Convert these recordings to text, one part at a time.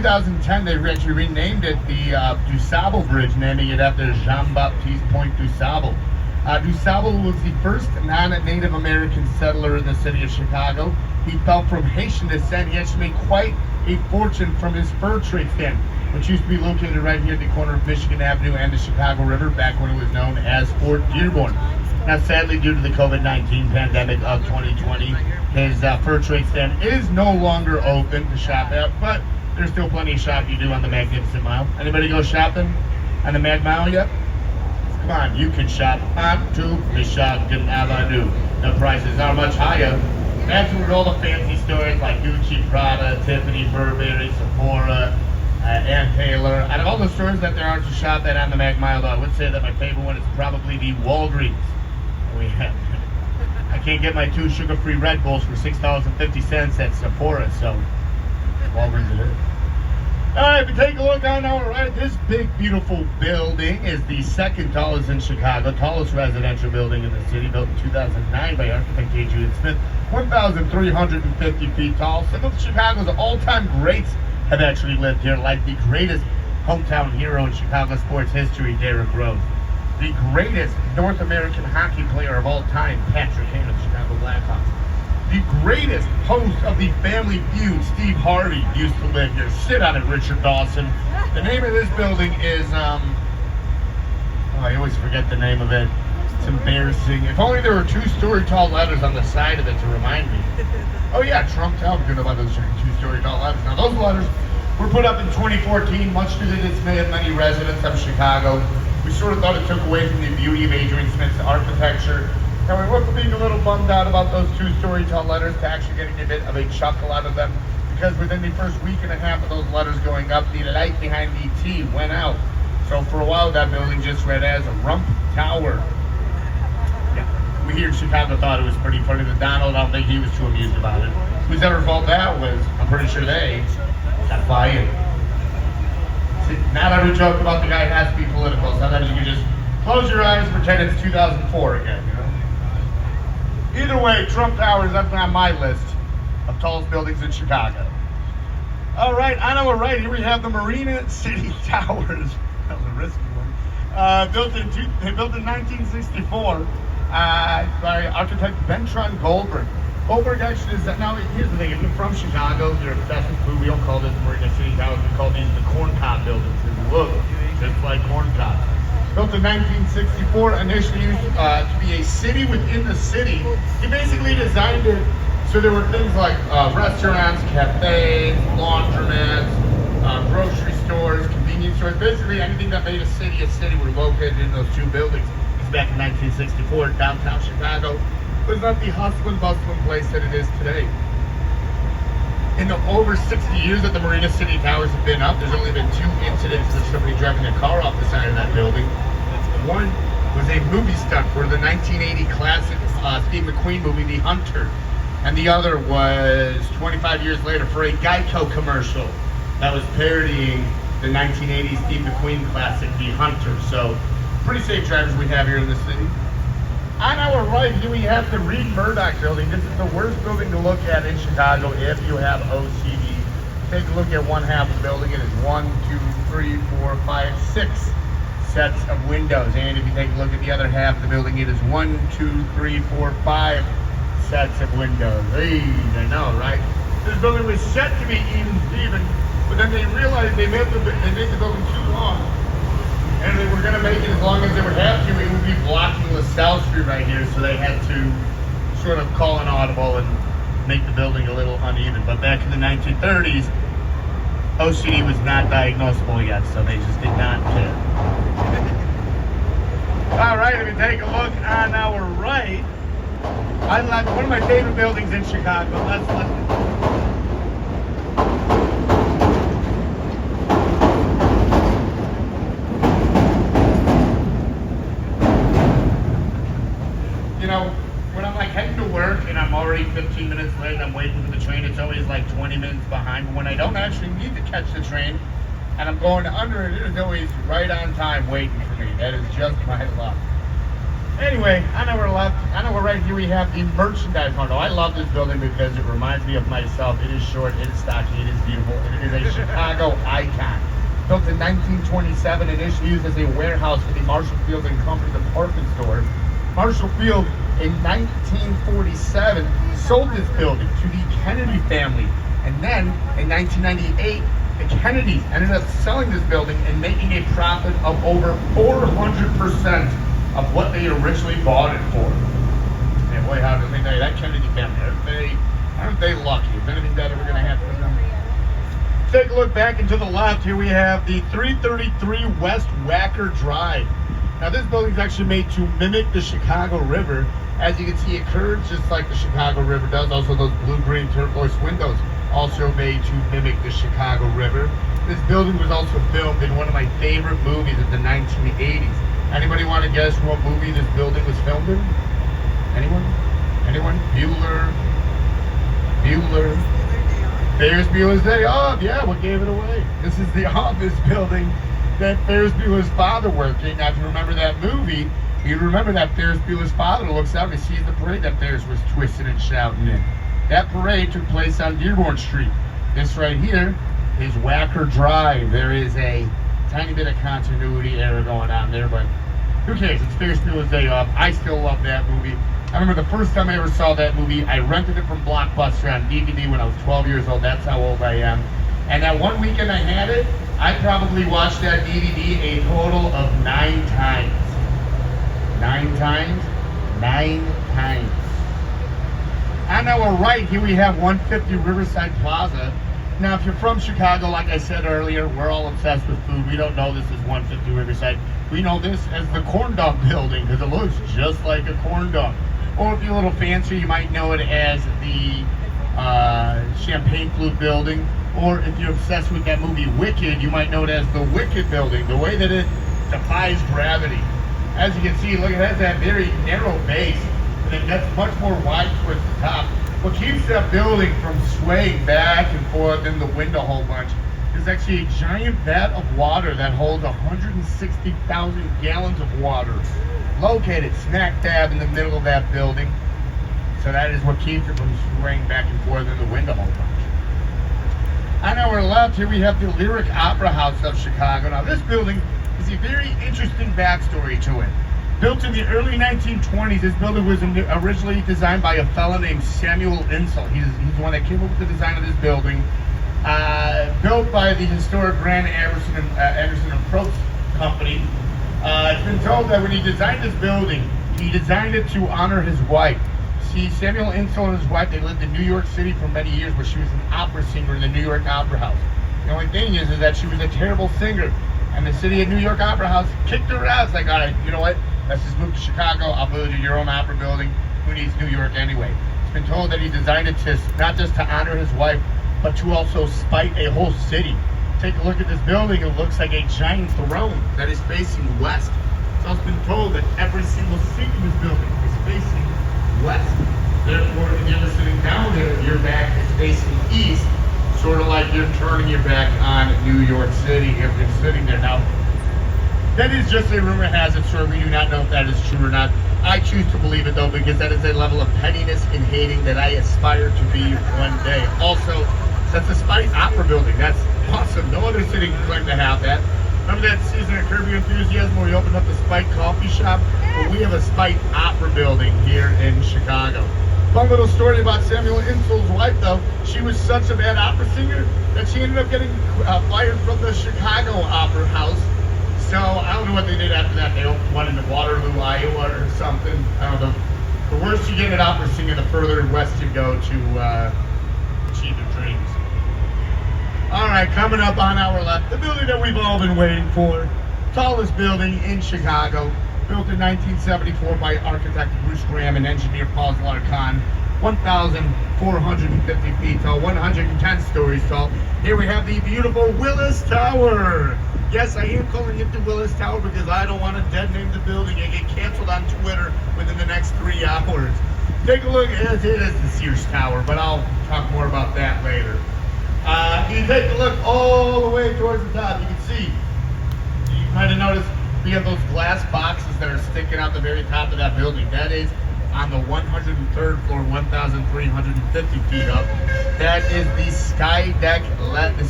2010, they actually renamed it the DuSable Bridge, naming it after Jean-Baptiste Point DuSable. DuSable was the first non-Native American settler in the city of Chicago. He fell from Haitian descent. He actually made quite a fortune from his fur trade stand, which used to be located right here at the corner of Michigan Avenue and the Chicago River, back when it was known as Fort Dearborn. Now, sadly, due to the COVID-19 pandemic of 2020, his fur trade stand is no longer open to shop at, but there's still plenty of shopping you do on the Magnificent Mile. Anybody go shopping on the Mag Mile yet? Come on, you can shop onto Michigan Avenue. The prices are much higher. That's with all the fancy stores like Gucci, Prada, Tiffany, Burberry, Sephora, Ann Taylor. Out of all the stores that there are to shop at on the Mag Mile, though, I would say that my favorite one is probably the Walgreens. I can't get my 2 sugar-free Red Bulls for $6.50 at Sephora, so Walgreens it is. All right, if you take a look on our right, this big, beautiful building is the second tallest in Chicago, tallest residential building in the city, built in 2009 by architect Adrian Smith, 1,350 feet tall. Some of Chicago's all-time greats have actually lived here, like the greatest hometown hero in Chicago sports history, Derrick Rose. The greatest North American hockey player of all time, Patrick Kane of the Chicago Blackhawks. The greatest host of the Family Feud, Steve Harvey, used to live here. Sit on it, Richard Dawson. The name of this building is, I always forget the name of it. It's embarrassing. If only there were 2-story tall letters on the side of it to remind me. Oh yeah, Trump Tower, good about those 2-story tall letters. Now those letters were put up in 2014, much to the dismay of many residents of Chicago. We sort of thought it took away from the beauty of Adrian Smith's architecture. Now we went from being a little bummed out about those 2-story tall letters to actually getting a bit of a chuckle out of them, because within the first week and a half of those letters going up, the light behind the T went out. So for a while that building just read as a Rump Tower. Yeah, we here in Chicago thought it was pretty funny. The Donald, I don't think he was too amused about it. Whose ever fault that was, I'm pretty sure they got fired. Not every joke about the guy has to be political. Sometimes you can just close your eyes and pretend it's 2004 again, you know? Either way, Trump Tower is up on my list of tallest buildings in Chicago. All right, on our right here we have the Marina City Towers. That was a risky one. Built in 1964 by architect Bentron Goldberg. Goldberg actually is that. Now, here's the thing: if you're from Chicago, you're obsessed with food. We don't call this the Marina City Towers. We call these the corn cob buildings. They look just like corn cobs. Built in 1964, initially used to be a city within the city. He basically designed it so there were things like restaurants, cafes, laundromats, grocery stores, convenience stores. Basically, anything that made a city were located in those 2 buildings. It's back in 1964, downtown Chicago. It was not the hustle and bustling place that it is today. In the over 60 years that the Marina City Towers have been up, there's only been 2 incidents of somebody driving a car off the side of that building. One was a movie stunt for the 1980 classic Steve McQueen movie, The Hunter. And the other was 25 years later for a Geico commercial that was parodying the 1980 Steve McQueen classic, The Hunter. So, pretty safe drivers we have here in the city. On our right here we have the Reed Murdoch building. This is the worst building to look at in Chicago if you have OCD. Take a look at one half of the building. It is 1, 2, 3, 4, 5, 6 sets of windows. And if you take a look at the other half of the building, it is 1, 2, 3, 4, 5 sets of windows. Hey, I know, right? This building was set to be even, but then they realized they made the building too long. And they were going to make it as long as they would have to. It would be blocking LaSalle Street right here, so they had to sort of call an audible and make the building a little uneven. But back in the 1930s, OCD was not diagnosable yet, so they just did not care. All right, if you take a look on our right, I like one of my favorite buildings in Chicago. Let's you know, when I'm like heading to work and I'm already 15 minutes late, I'm waiting for the train, it's always like 20 minutes behind. But when I don't actually need to catch the train and I'm going under it, it is always right on time waiting for me. That is just my luck. Anyway, on our left, on our right here, we have the merchandise counter. I love this building because it reminds me of myself. It is short, it is stocky, it is beautiful, and it is a Chicago icon. Built in 1927, initially used as a warehouse for the Marshall Field and Company department store. Marshall Field, in 1947, sold this building to the Kennedy family. And then, in 1998, the Kennedys ended up selling this building and making a profit of over 400% of what they originally bought it for. And boy, how did they know that Kennedy family? Aren't they lucky? Is anything better we're going to have from them? Take a look back and to the left. Here we have the 333 West Wacker Drive. Now this building is actually made to mimic the Chicago River. As you can see, it curves just like the Chicago River does. Also those blue-green turquoise windows, also made to mimic the Chicago River. This building was also filmed in one of my favorite movies of the 1980s. Anybody want to guess what movie this building was filmed in? Anyone? Anyone? Bueller? Ferris Bueller's Day Off. Yeah, what gave it away? This is the office building that Ferris Bueller's father worked in. Now, if you remember that movie, you remember that Ferris Bueller's father looks out and sees the parade that Ferris was twisting and shouting in. That parade took place on Dearborn Street. This right here is Wacker Drive. There is a tiny bit of continuity error going on there, but who cares? It's Ferris Bueller's Day Off. I still love that movie. I remember the first time I ever saw that movie, I rented it from Blockbuster on DVD when I was 12 years old. That's how old I am. And that one weekend I had it, I probably watched that DVD a total of 9 times. 9 times? 9 times. On our right, here we have 150 Riverside Plaza. Now, if you're from Chicago, like I said earlier, we're all obsessed with food. We don't know this as 150 Riverside. We know this as the corn dog building because it looks just like a corn dog. Or if you're a little fancier, you might know it as the Champagne Flute building. Or if you're obsessed with that movie Wicked, you might know it as the Wicked building, the way that it defies gravity. As you can see, look, it has that very narrow base, and it gets much more wide towards the top. What keeps that building from swaying back and forth in the wind a whole bunch is actually a giant vat of water that holds 160,000 gallons of water, located smack dab in the middle of that building. So that is what keeps it from swaying back and forth in the wind a whole bunch. On our left here we have the Lyric Opera House of Chicago. Now this building is a very interesting backstory to it. Built in the early 1920s, this building was originally designed by a fellow named Samuel Insull. He's the one that came up with the design of this building. Built by the historic Grant Anderson and Probst Company. It's been told that when he designed this building, he designed it to honor his wife. See, Samuel Insull and his wife, they lived in New York City for many years, where she was an opera singer in the New York Opera House. The only thing is that she was a terrible singer, and the city of New York Opera House kicked her out. It's like, all right, you know what? Let's just move to Chicago. I'll build you your own opera building. Who needs New York anyway? It's been told that he designed it to not just to honor his wife, but to also spite a whole city. Take a look at this building. It looks like a giant throne that is facing west. It's also been told that every single seat in this building is facing west. Therefore, if you're sitting down there, your back is facing east, sort of like you're turning your back on New York City if you're sitting there. Now, that is just a rumor has it, sir. We do not know if that is true or not. I choose to believe it, though, because that is a level of pettiness and hating that I aspire to be one day. Also, that's a Spite Opera building. That's awesome. No other city can claim to have that. Remember that season of Curb Your Enthusiasm where we opened up the Spite Coffee Shop? Well, we have a Spite Opera building here in Chicago. Fun little story about Samuel Insull's wife, though. She was such a bad opera singer that she ended up getting fired from the Chicago Opera House. So I don't know what they did after that. They opened one in Waterloo, Iowa or something. I don't know. The worse you get at opera singing, the further west you go to achieve your dreams. All right, coming up on our left, the building that we've all been waiting for. Tallest building in Chicago. Built in 1974 by architect Bruce Graham and engineer Paul Zlarkhan. 1,450 feet tall, 110 stories tall. Here we have the beautiful Willis Tower. Yes, I am calling it the Willis Tower because I don't want to dead name the building and get canceled on Twitter within the next 3 hours. Take a look, it is the Sears Tower, but I'll talk more about that later. You take a look all the way towards the top, you can see, you might have noticed we have those glass boxes that are sticking out the very top of that building. That is on the 103rd floor, 1,350 feet up. That is the sky deck ledge.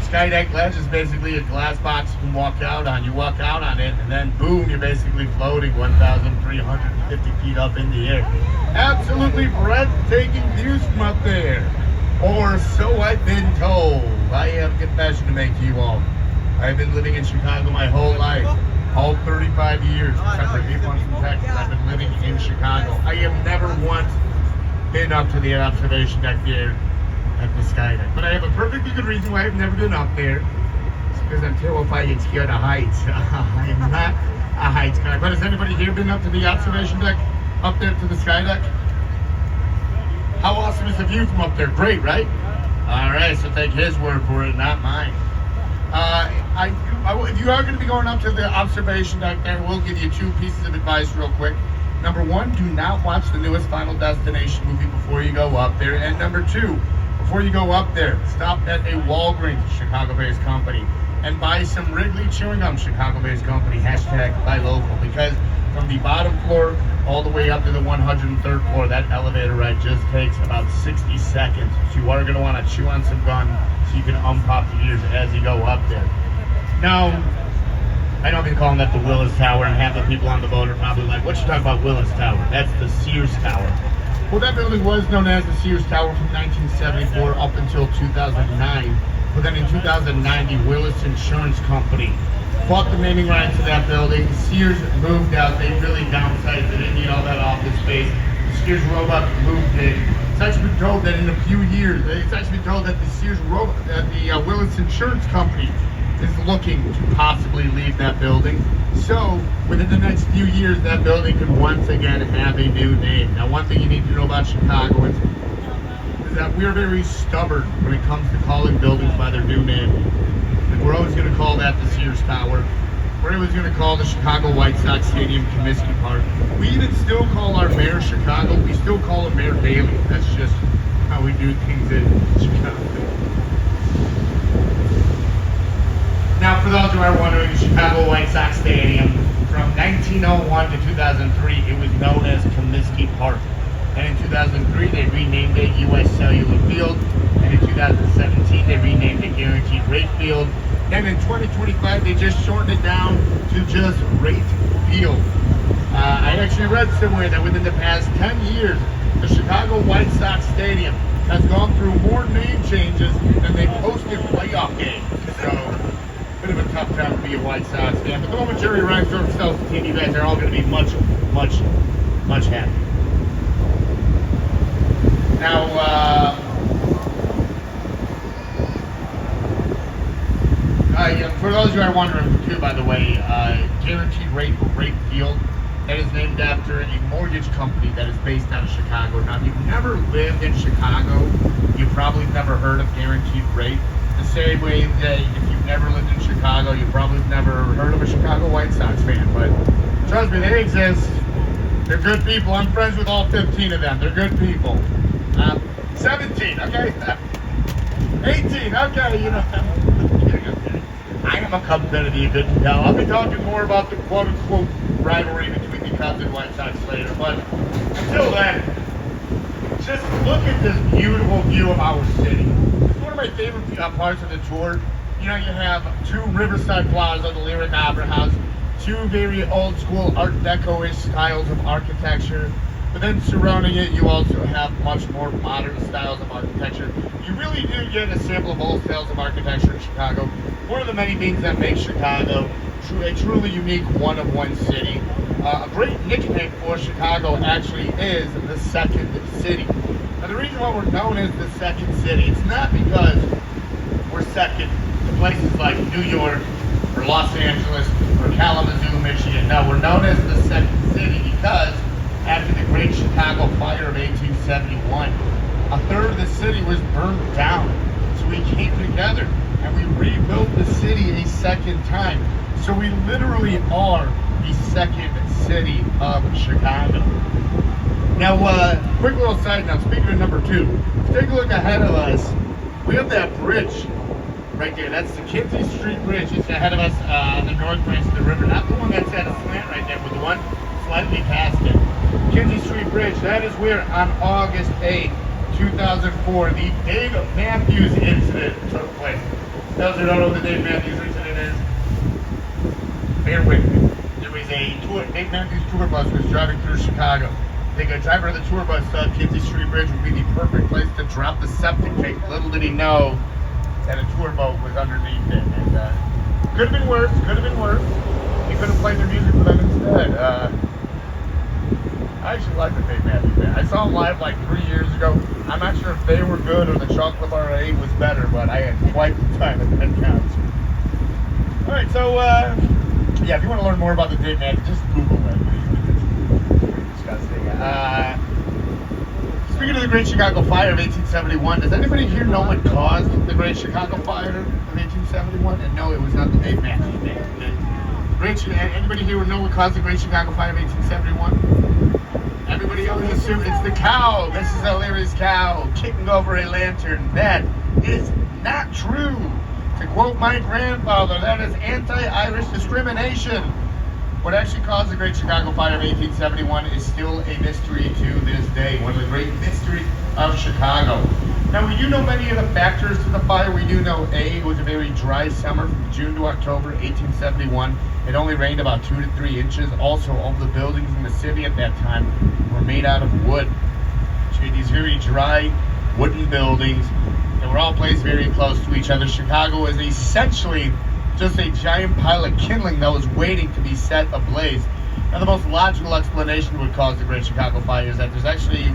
Sky deck ledge is basically a glass box you can walk out on. You walk out on it, and then boom, you're basically floating 1,350 feet up in the air. Absolutely breathtaking views from up there. Or so I've been told. I have a confession to make to you all. I've been living in Chicago my whole life. All 35 years, except for 8 months in Texas, I've been living in Chicago. I have never once been up to the observation deck there at the sky deck. But I have a perfectly good reason why I've never been up there. It's because I'm terrified and scared of heights. I am not a heights guy. But has anybody here been up to the observation deck? Up there to the sky deck? How awesome is the view from up there? Great, right? All right, so take his word for it, not mine. If you are going to be going up to the observation deck there, we'll give you 2 pieces of advice real quick. Number 1, do not watch the newest Final Destination movie before you go up there. And number 2, before you go up there, stop at a Walgreens, Chicago-based company, and buy some Wrigley chewing gum, Chicago-based company, hashtag buy local, because from the bottom floor all the way up to the 103rd floor, that elevator ride just takes about 60 seconds. So you are going to want to chew on some gum so you can unpop your ears as you go up there. Now, I know I've been calling that the Willis Tower, and half the people on the boat are probably like, what you talking about Willis Tower? That's the Sears Tower. Well, that building was known as the Sears Tower from 1974 up until 2009. But then in 2009, the Willis Insurance Company bought the naming rights to that building. Sears moved out. They really downsized. They didn't need all that office space. The Sears robot moved in. It's actually been told that in a few years, it's actually been told that the Sears robot, that the Willis Insurance Company is looking to possibly leave that building. So within the next few years, that building could once again have a new name. Now, one thing you need to know about Chicagoans is that we're very stubborn when it comes to calling buildings by their new name. Like, we're always going to call that the Sears Tower. We're always going to call the Chicago White Sox Stadium Comiskey Park. We even still call our mayor Chicago. We still call him Mayor Daley. That's just how we do things in Chicago. Now, for those who are wondering, the Chicago White Sox Stadium, from 1901 to 2003, it was known as Comiskey Park. And in 2003, they renamed it U.S. Cellular Field. And in 2017, they renamed it Guaranteed Rate Field. And in 2025, they just shortened it down to just Rate Field. I actually read somewhere that within the past 10 years, the Chicago White Sox Stadium has gone through more name changes than they posted playoff games. So, bit of a tough time to be a White Sox fan. But the moment Jerry Reinsdorf sells the team, you guys are all going to be much happy. Now, for those of you who are wondering too, by the way, Guaranteed Rate Field, that is named after a mortgage company that is based out of Chicago. Now, if you've never lived in Chicago, you've probably never heard of Guaranteed Rate. The same way that if you've never lived in Chicago, you probably never heard of a Chicago White Sox fan. But trust me, they exist. They're good people. I'm friends with all 15 of them. They're good people. 17, okay? 18, okay, you know. I am a Cubs fan, you couldn't tell. I'll be talking more about the quote-unquote rivalry between the Cubs and White Sox later. But until then, just look at this beautiful view of our city. It's one of my favorite parts of the tour. You know, you have 2 Riverside Plaza, the Lyric Opera House, 2 very old-school Art Deco-ish styles of architecture. But then surrounding it, you also have much more modern styles of architecture. You really do get a sample of all styles of architecture in Chicago. One of the many things that makes Chicago a truly unique one-of-one city. A great nickname for Chicago actually is the Second City. Now, the reason why we're known as the Second City, it's not because we're second to places like New York or Los Angeles or Kalamazoo, Michigan. No, we're known as the Second City because after the Great Chicago Fire of 1871, a third of the city was burned down. So we came together and we rebuilt the city a second time. So we literally are the second city of Chicago. Now, quick little side note, speaking of number 2, take a look ahead of us. We have that bridge right there. That's the Kinsey Street Bridge. It's ahead of us on the north branch of the river. Not the one that's at a slant right there, but the one slightly past it. Kinsey Street Bridge. That is where on August 8th, 2004, the Dave Matthews incident took place. Those who don't know what the Dave Matthews incident is, bear with me. There was a Dave Matthews tour bus was driving through Chicago. The driver of the tour bus thought Kinsey Street Bridge would be the perfect place to drop the septic tank. Little did he know that a tour boat was underneath it. And could have been worse, could have been worse. He could have played their music for them instead. I actually like the Dave Matthews Band. I saw them live like 3 years ago. I'm not sure if they were good or the Chocolate Bar 8 was better, but I had quite the time at that concert. Alright, so yeah, if you want to learn more about the Dave Matthews, just Google it. Disgusting. Speaking of the Great Chicago Fire of 1871, does anybody here know what caused the Great Chicago Fire of 1871? And no, it was not the Dave Matthews Band. Anybody here know what caused the Great Chicago Fire of 1871? Everybody always assumes it's the cow. Mrs. O'Leary's cow kicking over a lantern. That is not true. To quote my grandfather, that is anti-Irish discrimination. What actually caused the Great Chicago Fire of 1871 is still a mystery to this day. One of the great mysteries of Chicago. Now, we do know many of the factors to the fire. We do know, A, it was a very dry summer from June to October 1871. It only rained about 2 to 3 inches. Also, all the buildings in the city at that time were made out of wood. So these very dry wooden buildings. They were all placed very close to each other. Chicago was essentially just a giant pile of kindling that was waiting to be set ablaze. Now, the most logical explanation would cause the Great Chicago Fire is that there's actually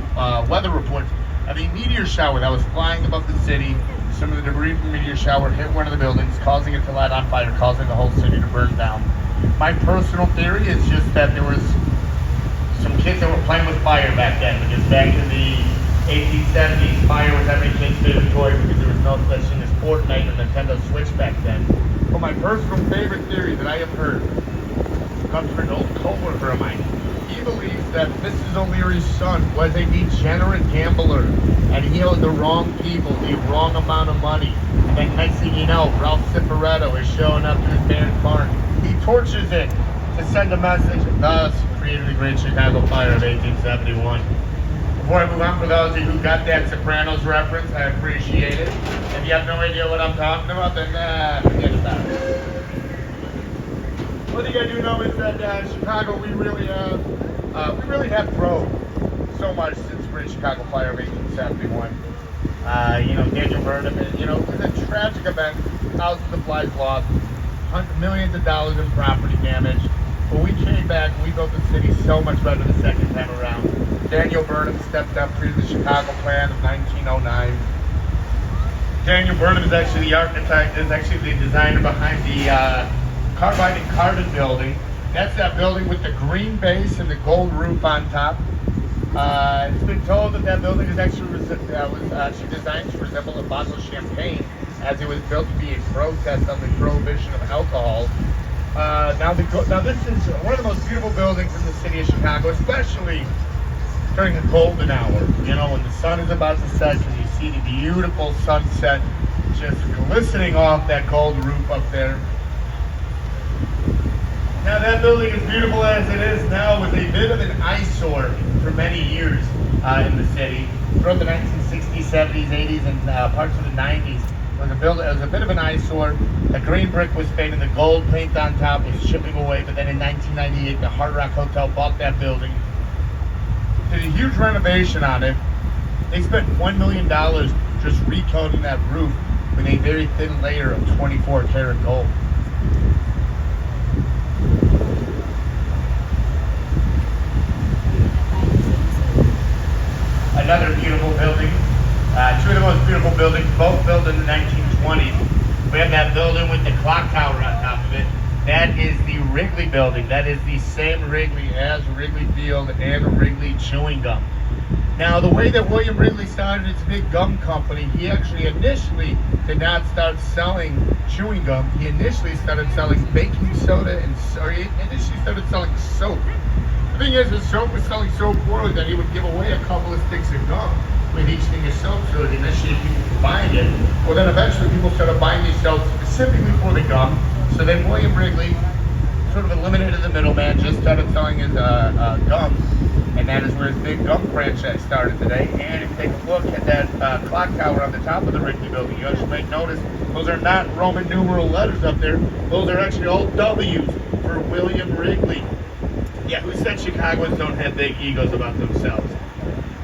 weather reports of a meteor shower that was flying above the city. Some of the debris from the meteor shower hit one of the buildings, causing it to light on fire, causing the whole city to burn down. My personal theory is just that there was some kids that were playing with fire back then, because back in the 1870s, fire was every kid's favorite toy because there was no such thing as Fortnite or Nintendo Switch back then. But my personal favorite theory that I have heard comes from an old coworker of mine. He believes that Mrs. O'Leary's son was a degenerate gambler and he owed the wrong people the wrong amount of money. And then next thing you know, Ralph Cifaretto is showing up to his parents' barn. He torches it to send a message, thus creating the Great Chicago Fire of 1871. Before I move on, for those of you who got that Sopranos reference, I appreciate it. If you have no idea what I'm talking about, then forget about it. One thing I do know is that Chicago, we really have grown so much since the Great Chicago Fire of 1871. Daniel Burnham, it was a tragic event. Thousands of lives lost, millions of dollars in property damage. But we came back and we built the city so much better the second time around. Daniel Burnham stepped up through the Chicago Plan of 1909. Daniel Burnham is actually the architect, is actually the designer behind the Carbide and Cardin building. That's that building with the green base and the gold roof on top. It's been told that that building is actually was actually designed to resemble a bottle of champagne, as it was built to be a protest on the prohibition of alcohol. Now this is one of the most beautiful buildings in the city of Chicago, especially during the golden hour, when the sun is about to set, because you see the beautiful sunset just glistening off that gold roof up there. Now that building, as beautiful as it is now, was a bit of an eyesore for many years in the city. Throughout the 1960s, 70s, 80s, and parts of the 90s, it was a bit of an eyesore. The green brick was fading, the gold paint on top was chipping away, but then in 1998, the Hard Rock Hotel bought that building, did a huge renovation on it. They spent $1 million just recoating that roof with a very thin layer of 24 karat gold. Another beautiful building, two of the most beautiful buildings, both built in the 1920s. We have that building with the clock tower on top of it. That is the Wrigley building. That is the same Wrigley as Wrigley Field and Wrigley Chewing Gum. Now, the way that William Wrigley started his big gum company, he actually initially did not start selling chewing gum. He initially started selling baking soda he initially started selling soap. The thing is, his soap was selling so poorly that he would give away a couple of sticks of gum with each thing of soap, so it initiated people to buying it. Well, then eventually people started buying these shells specifically for the gum. So then William Wrigley sort of eliminated the middleman, just started selling his gum. And that is where his big gum franchise started today. And if you take a look at that clock tower on the top of the Wrigley building, you actually might notice those are not Roman numeral letters up there. Those are actually all W's for William Wrigley. Yeah, who said Chicagoans don't have big egos about themselves?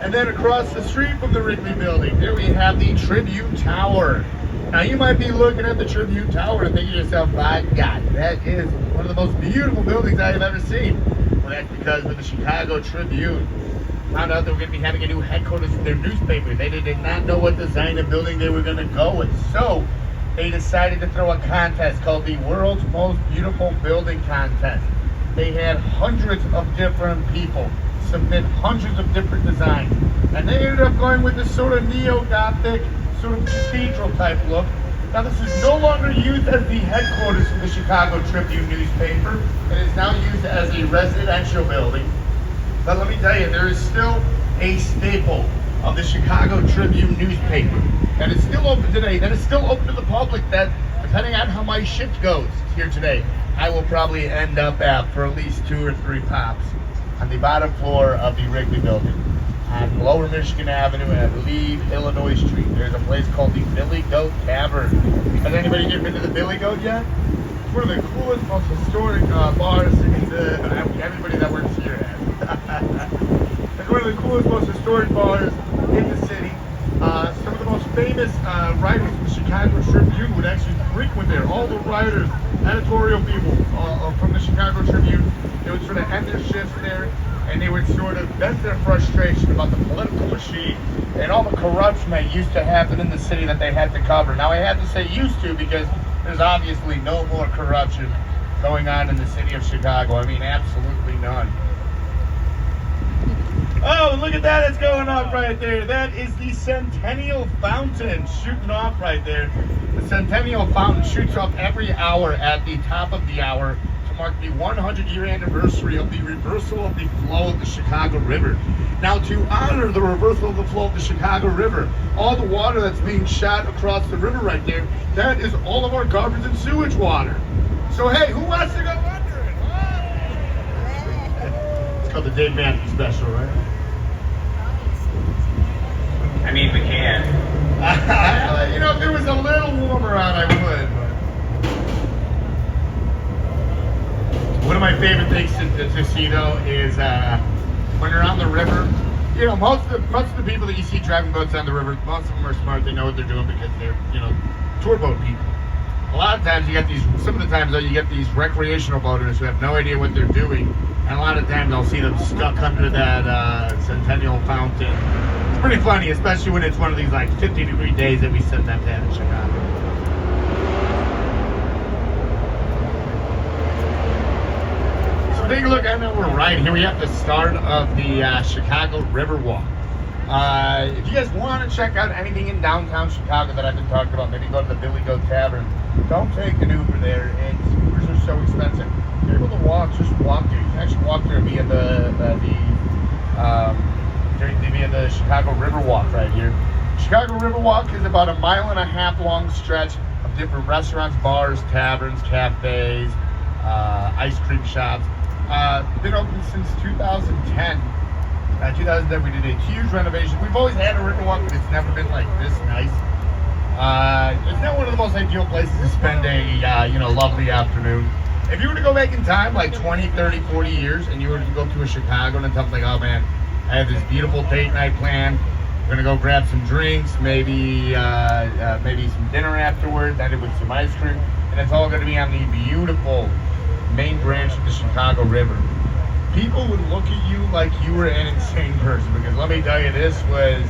And then across the street from the Wrigley building, there we have the Tribune Tower. Now you might be looking at the Tribune Tower and thinking to yourself, my God, that is one of the most beautiful buildings I have ever seen. Well, that's because when the Chicago Tribune found out they were going to be having a new headquarters for their newspaper, they did not know what design of building they were going to go with. So they decided to throw a contest called the World's Most Beautiful Building Contest. They had hundreds of different people submit hundreds of different designs, and they ended up going with this sort of neo-Gothic, sort of cathedral type look. Now this is no longer used as the headquarters of the Chicago Tribune newspaper. It is now used as a residential building. But let me tell you, there is still a staple of the Chicago Tribune newspaper that is still open today, that is still open to the public, that depending on how my shift goes here today, I will probably end up at for at least 2 or 3 pops on the bottom floor of the Wrigley building. On Lower Michigan Avenue and I believe Illinois Street, there's a place called the Billy Goat Tavern. Has anybody here been to the Billy Goat yet? It's one of the coolest, most historic bars in the, everybody that works here has. It's one of the coolest, most historic bars in the city. Some of the most famous writers from the Chicago Tribune would actually frequent there. All the writers, editorial people from the Chicago Tribune, they would sort of end their shifts there, and they would sort of vent their frustration about the political machine and all the corruption that used to happen in the city that they had to cover. Now I had to say used to because there's obviously no more corruption going on in the city of Chicago. I mean, absolutely none. Oh, look at that, it's going off right there. That is the Centennial Fountain shooting off right there. The Centennial Fountain shoots off every hour at the top of the hour to mark the 100-year anniversary of the reversal of the flow of the Chicago River. Now, to honor the reversal of the flow of the Chicago River, all the water that's being shot across the river right there, that is all of our garbage and sewage water. So, hey, who wants to go under it? It's called the Dave Matthews Special, right? I mean, we can. You know, if it was a little warmer out, I would. But one of my favorite things to see, though, is when you're on the river. You know, most of the people that you see driving boats on the river, most of them are smart. They know what they're doing because they're, you know, tour boat people. A lot of times you get these. Some of the times, though, you get these recreational boaters who have no idea what they're doing, and a lot of times I'll see them stuck under that Centennial Fountain. Pretty funny, especially when it's one of these like 50-degree days that we sometimes have in Chicago. So take a look. I know we're right here. We have the start of the Chicago River Walk. If you guys want to check out anything in downtown Chicago that I've been talking about, maybe go to the Billy Goat Tavern. Don't take an Uber there. Ubers are so expensive. If you're able to walk, just walk there. You can actually walk there via the Chicago River Walk right here. Chicago River Walk is about a 1.5 mile long stretch of different restaurants, bars, taverns, cafes, ice cream shops. Been open since 2010. 2010 we did a huge renovation. We've always had a river walk, but it's never been like this nice. It's not one of the most ideal places to spend a lovely afternoon. If you were to go back in time like 20, 30, 40 years and you were to go to a Chicago and tell like, oh man, I have this beautiful date night plan. We're gonna go grab some drinks, maybe some dinner afterwards, ended with some ice cream, and it's all gonna be on the beautiful main branch of the Chicago River. People would look at you like you were an insane person because let me tell you, this was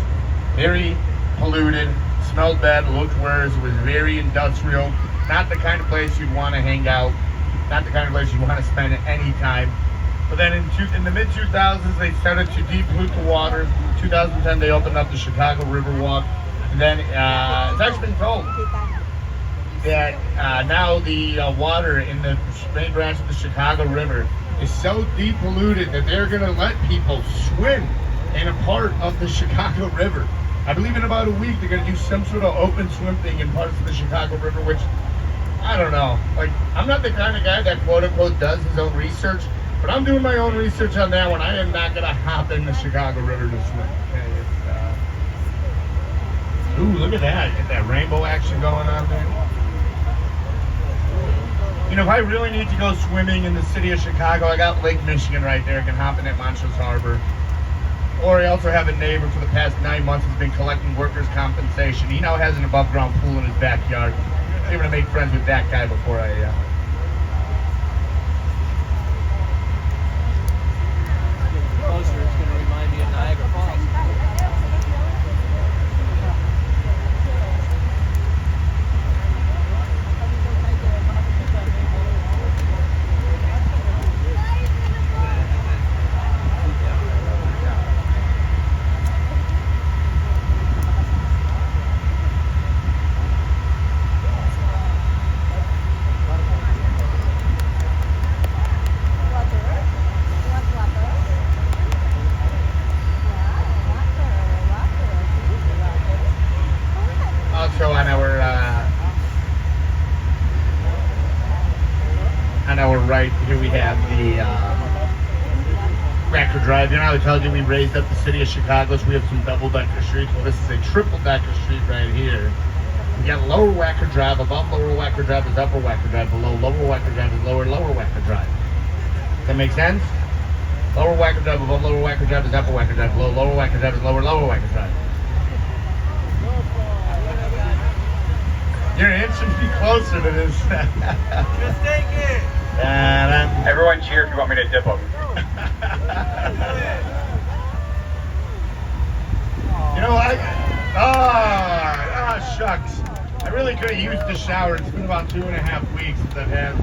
very polluted, smelled bad, looked worse, it was very industrial, not the kind of place you'd want to hang out, not the kind of place you'd want to spend any time. But then in the mid-2000s, they started to depollute the water. In 2010, they opened up the Chicago River Walk. And then it's actually been told that now the water in the main branch of the Chicago River is so depolluted that they're going to let people swim in a part of the Chicago River. I believe in about a week they're going to do some sort of open swim thing in parts of the Chicago River, which, I don't know. Like, I'm not the kind of guy that quote-unquote does his own research, but I'm doing my own research on that one. I am not going to hop in the Chicago River to swim. Okay? Ooh, look at that. Get that rainbow action going on there. You know, if I really need to go swimming in the city of Chicago, I got Lake Michigan right there. I can hop in at Montrose Harbor. Or I also have a neighbor for the past 9 months who's been collecting workers' compensation. He now has an above-ground pool in his backyard. I'm going to make friends with that guy before I... Closer, it's going to remind me of Niagara Falls. Also on our right here we have the Wacker Drive. You know how I told you we raised up the city of Chicago, so we have some double-decker streets. Well, this is a triple-decker street right here. We got Lower Wacker Drive. Above Lower Wacker Drive is Upper Wacker Drive. Below Lower Wacker Drive is Lower Wacker Drive. Does that make sense? Lower Wacker Drive above Lower Wacker Drive is Upper Wacker Drive. Below Lower Wacker Drive is Lower Wacker Drive. You're inching me closer to this. Just take it! Everyone cheer if you want me to dip them. You know, shucks. I really could have used the shower. It's been about 2.5 weeks since I've had.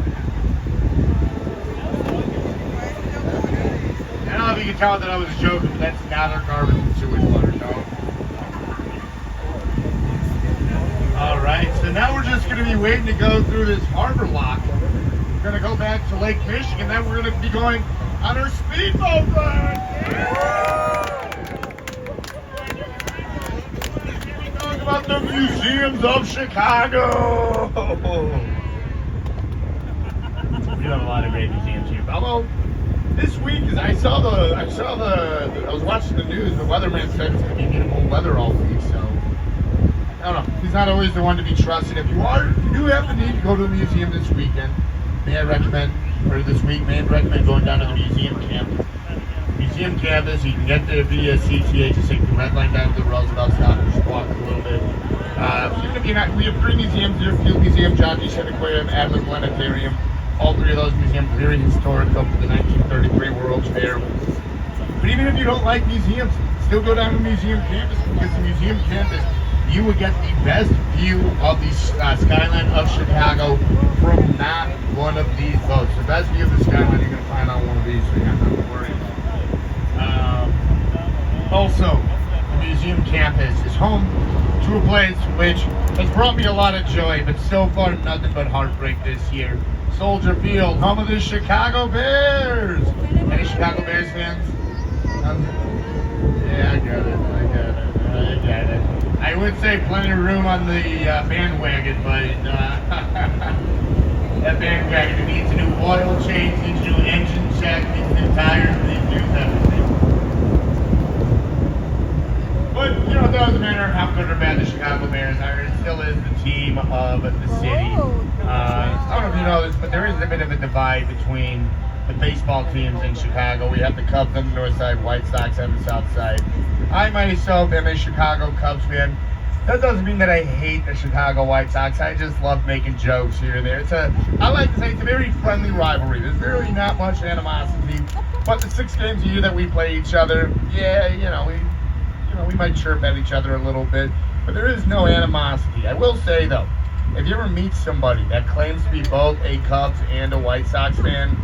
I don't know if you can tell that I was joking, but that's not our garbage and sewage water, no. All right, so now we're just going to be waiting to go through this harbor lock. We're going to go back to Lake Michigan, then we're going to be going on our speedboat ride. Talk about the museums of Chicago. We have a lot of great museums here. Although this week, I was watching the news. The weatherman said it's going to be beautiful weather all week, so. I don't know. He's not always the one to be trusted. If you do have the need to go to the museum this weekend, may I recommend going down to the museum campus. Museum campus, you can get there via CTA, just take the red line down to the Roosevelt stop and just walk a little bit. We have 3 museums here: Field Museum, John D. Shedd Aquarium, Adler Planetarium. All 3 of those museums are very historic, up to the 1933 World's Fair. But even if you don't like museums, still go down to the museum campus, because the museum campus, you would get the best view of the skyline of Chicago from not one of these boats. The best view of the skyline you're going to find on one of these, so you have not to worry. Also, the museum campus is home to a place which has brought me a lot of joy, but so far nothing but heartbreak this year. Soldier Field, home of the Chicago Bears. Any Chicago Bears fans? Yeah, I got it. I would say plenty of room on the bandwagon, but that bandwagon needs a new oil change, needs a new engine check, needs new tires, needs new everything. But, you know, it doesn't matter how good or bad the Chicago Bears are, it still is the team of the city. I don't know if you know this, but there is a bit of a divide between the baseball teams in Chicago. We have the Cubs on the north side, White Sox on the south side. I myself am a Chicago Cubs fan. That doesn't mean that I hate the Chicago White Sox. I just love making jokes here and there. I like to say it's a very friendly rivalry. There's really not much animosity. But the 6 games a year that we play each other, yeah, we might chirp at each other a little bit, but there is no animosity. I will say though, if you ever meet somebody that claims to be both a Cubs and a White Sox fan,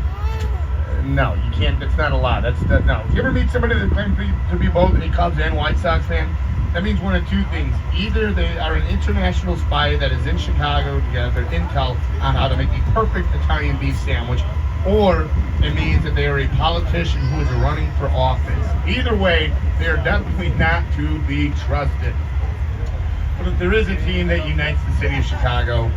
no, you can't. That's not allowed. No. If you ever meet somebody that claims to be both a Cubs and White Sox fan, that means one of 2 things. Either they are an international spy that is in Chicago to get their intel on how to make the perfect Italian beef sandwich, or it means that they are a politician who is running for office. Either way, they are definitely not to be trusted. But if there is a team that unites the city of Chicago,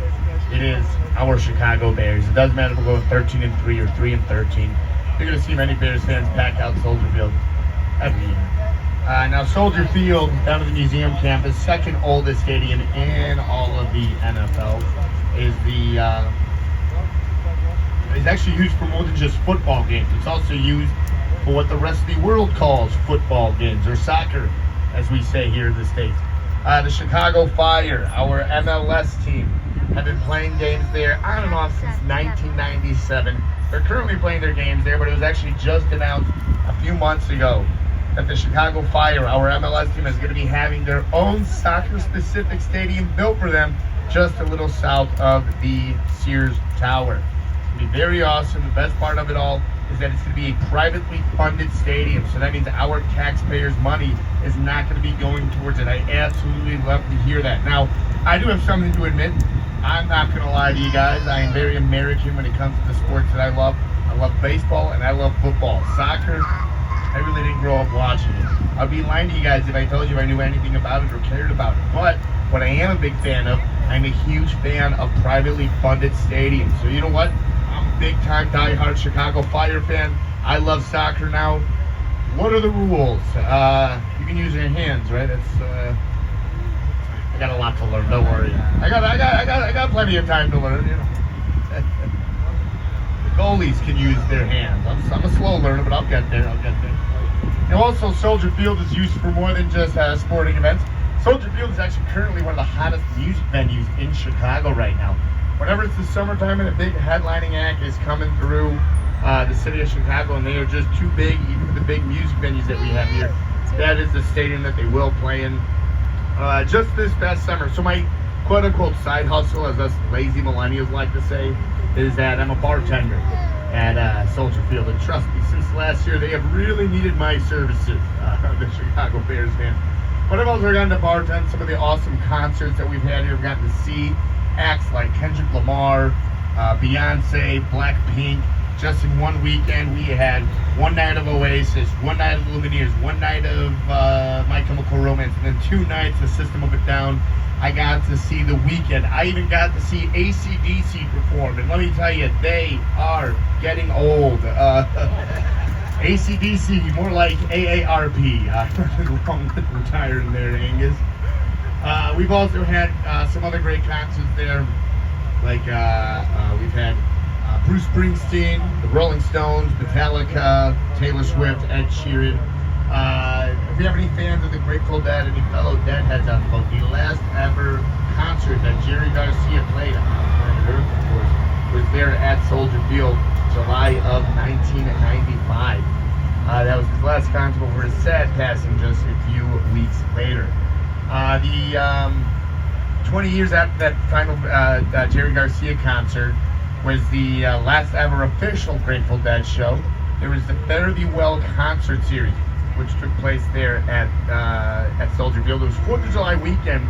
it is our Chicago Bears. It doesn't matter if we're going 13-3 or 3-13. You're going to see many Bears fans pack out Soldier Field every year. Now, Soldier Field, down at the museum campus, second oldest stadium in all of the NFL, is actually used for more than just football games. It's also used for what the rest of the world calls football games, or soccer, as we say here in the States. The Chicago Fire, our MLS team, have been playing games there on and off since 1997. They're currently playing their games there, but it was actually just announced a few months ago that the Chicago Fire, our MLS team, is going to be having their own soccer-specific stadium built for them just a little south of the Sears Tower. It's going to be very awesome. The best part of it all is that it's going to be a privately funded stadium, so that means our taxpayers' money is not going to be going towards it. I absolutely love to hear that. Now, I do have something to admit. I'm not going to lie to you guys. I am very American when it comes to the sports that I love. I love baseball and I love football. Soccer, I really didn't grow up watching it. I'd be lying to you guys if I told you I knew anything about it or cared about it. But what I am a big fan of, I'm a huge fan of privately funded stadiums. So you know what? I'm a big-time diehard Chicago Fire fan. I love soccer now. What are the rules? You can use your hands, right? That's I got a lot to learn. Don't worry. I got plenty of time to learn. You know. The goalies can use their hands. I'm a slow learner, but I'll get there. Now, also, Soldier Field is used for more than just sporting events. Soldier Field is actually currently one of the hottest music venues in Chicago right now. Whenever it's the summertime and a big headlining act is coming through the city of Chicago, and they are just too big, even for the big music venues that we have here, that is the stadium that they will play in. Just this past summer. So my quote-unquote side hustle, as us lazy millennials like to say, is that I'm a bartender at Soldier Field. And trust me, since last year, they have really needed my services, the Chicago Bears fan. But I've also gotten to bartend some of the awesome concerts that we've had here. I've gotten to see acts like Kendrick Lamar, Beyonce, Blackpink. Just in one weekend, we had one night of Oasis, one night of the Lumineers, one night of My Chemical Romance, and then 2 nights of System of a Down. I got to see The Weeknd. I even got to see AC/DC perform. And let me tell you, they are getting old. AC/DC, more like AARP. Nothing wrong with retiring there, Angus. We've also had some other great concerts there. Like we've had Bruce Springsteen, the Rolling Stones, Metallica, Taylor Swift, Ed Sheeran. If you have any fans of the Grateful Dead, any fellow Deadheads out there, the last ever concert that Jerry Garcia played on planet Earth, of course, was there at Soldier Field, July of 1995. That was his last concert before his sad passing just a few weeks later. 20 years after that final Jerry Garcia concert was the last ever official Grateful Dead show. There was the Better Be Well concert series, which took place there at Soldier Field. It was 4th of July weekend.